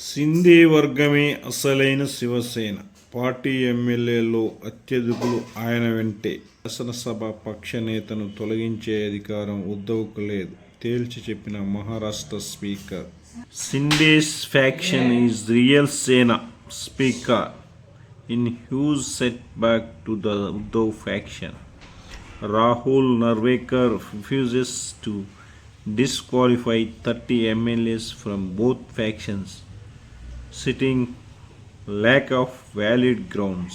సిందే వర్గమే అసలైన శివసేన పార్టీ ఎమ్మెల్యేల్లో అత్యధికులు ఆయన వెంటే. శాసనసభ పక్ష నేతను తొలగించే అధికారం ఉద్ధవ్కు లేదు తేల్చి చెప్పిన Maharashtra speaker. Shinde's faction is real Sena speaker in huge setback to the Uddhav faction. Rahul Narvekar refuses to disqualify 30 MLAs from both factions, citing lack of valid grounds.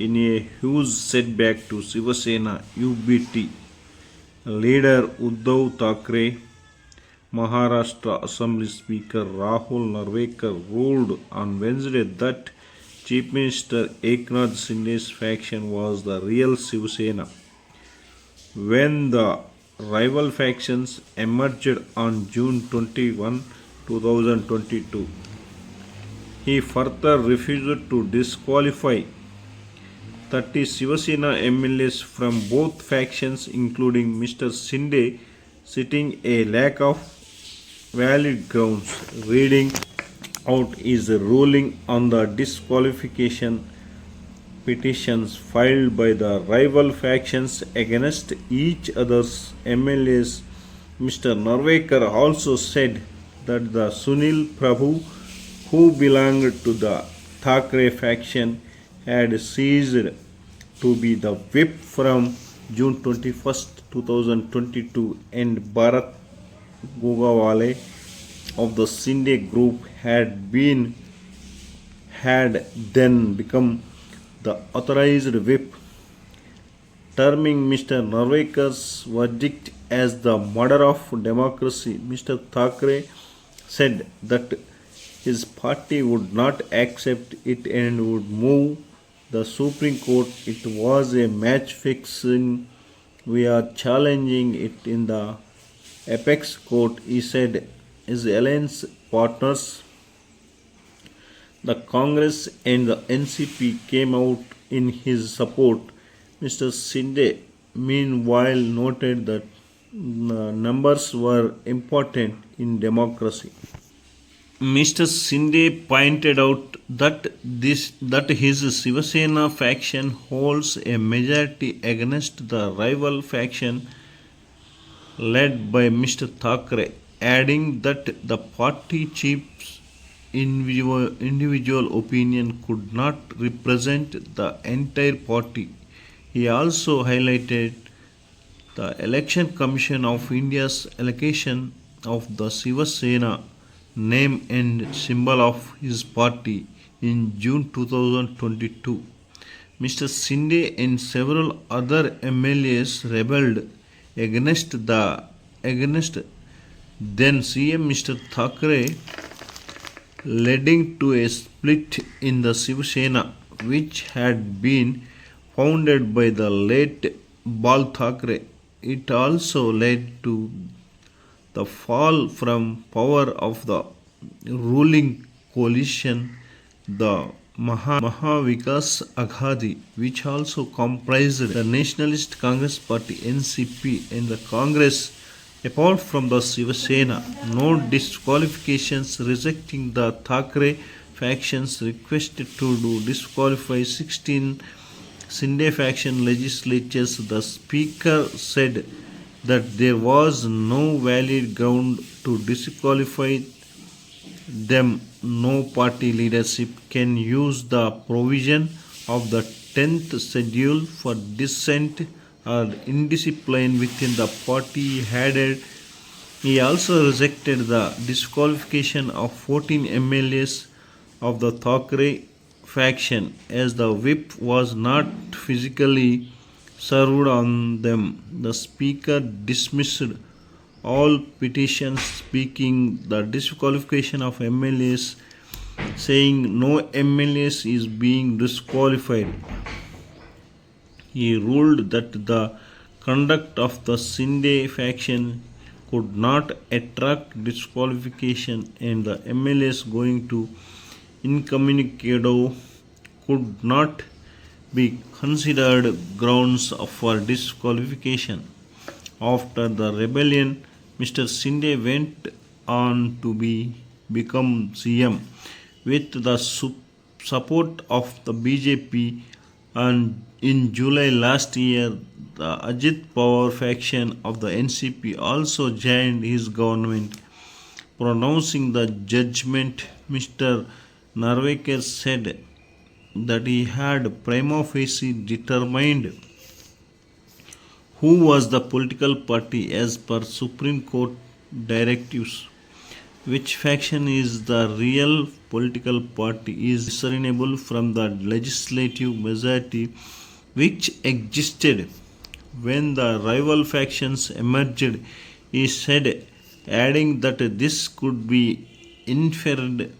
In a huge setback to Shiva Sena UBT leader Uddhav Thackeray, Maharashtra Assembly Speaker Rahul Narvekar ruled on Wednesday that Chief Minister Eknath Shinde's faction was the real Shiva Sena. When the rival factions emerged on June 21, 2022, he further refused to disqualify 30 Shiva Sena MLAs from both factions, including Mr. Shinde, citing a lack of valid grounds. Reading out is a ruling on the disqualification petitions filed by the rival factions against each other's MLAs. Mr. Narvekar also said that the Sunil Prabhu, who belonged to the Thackeray faction, had ceased to be the whip from June 21st, 2022, and Bharat Gogawale of the Shinde group had then become the authorized whip. Terming Mr. Narvekar's verdict as the murder of democracy, Mr. Thackeray said that his party would not accept it and would move the Supreme Court. It was a match fixing. We are challenging it in the apex court, he said. His alliance partners, the Congress and the NCP, came out in his support. Mr. Shinde, meanwhile, noted that numbers were important in democracy. Mr. Shinde pointed out that his Shiva Sena faction holds a majority against the rival faction led by Mr. Thackeray, adding that the party chief's individual opinion could not represent the entire party. He also highlighted the Election Commission of India's allocation of the Shiva Sena name and symbol of his party in June 2022. Mr. Shinde and several other MLAs rebelled against then CM Mr. Thackeray, leading to a split in the Shiva Sena, which had been founded by the late Bal Thackeray. It also led to the fall from power of the ruling coalition, the Mahavikas Aghadi, which also comprised the Nationalist Congress Party NCP and the Congress. Apart from the Shiva Sena, no disqualifications, rejecting the Thackeray faction's request to disqualify 16 Shinde faction legislatures. The Speaker said that there was no valid ground to disqualify them. No party leadership can use the provision of the 10th schedule for dissent or indiscipline within the party, he added. He also rejected the disqualification of 14 MLAs of the Thackeray faction as the whip was not physically served on them. The Speaker dismissed all petitions speaking the disqualification of MLAs, saying no MLAs is being disqualified. He ruled that the conduct of the Shinde faction could not attract disqualification and the MLAs going to incommunicado could not be considered grounds for disqualification. After the rebellion, Mr. Shinde went on to be become CM with the support of the BJP, and in July last year, the Ajit Pawar faction of the NCP also joined his government. Pronouncing the judgment, Mr. Narvekar said that he had prima facie determined who was the political party as per Supreme Court directives. Which faction is the real political party is discernible from the legislative majority which existed when the rival factions emerged, he said, adding that this could be inferred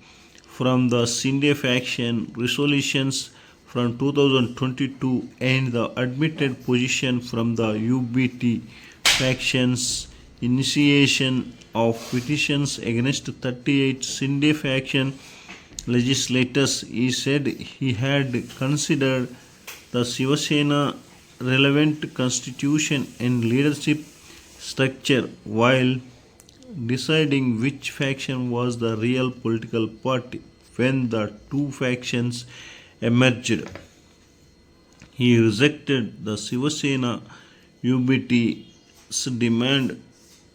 from the Sindhi faction resolutions from 2022 and the admitted position from the UBT faction's initiation of petitions against 38 Sindhi faction legislators. He said he had considered the Shiva Sena relevant constitution and leadership structure while deciding which faction was the real political party when the two factions emerged. He rejected the Shiva Sena UBT's demand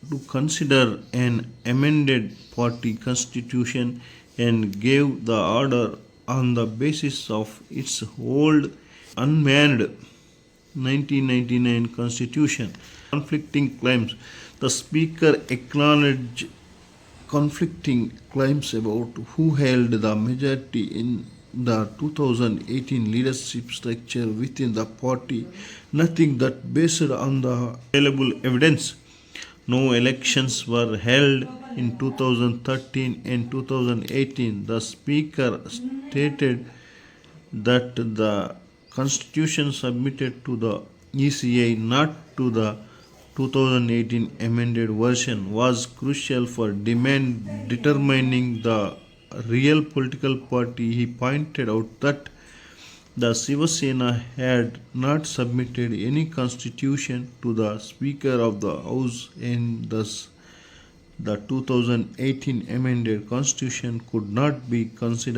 to consider an amended party constitution and gave the order on the basis of its old unmanned 1999 constitution. Conflicting claims. The speaker acknowledged conflicting claims about who held the majority in the 2018 leadership structure within the party, nothing that based on the available evidence. No elections were held in 2013 and 2018. The speaker stated that the constitution submitted to the ECI, not to the 2018 amended version, was crucial for determining the real political party. He pointed out that the Shiva Sena had not submitted any constitution to the Speaker of the House, and thus the 2018 amended constitution could not be considered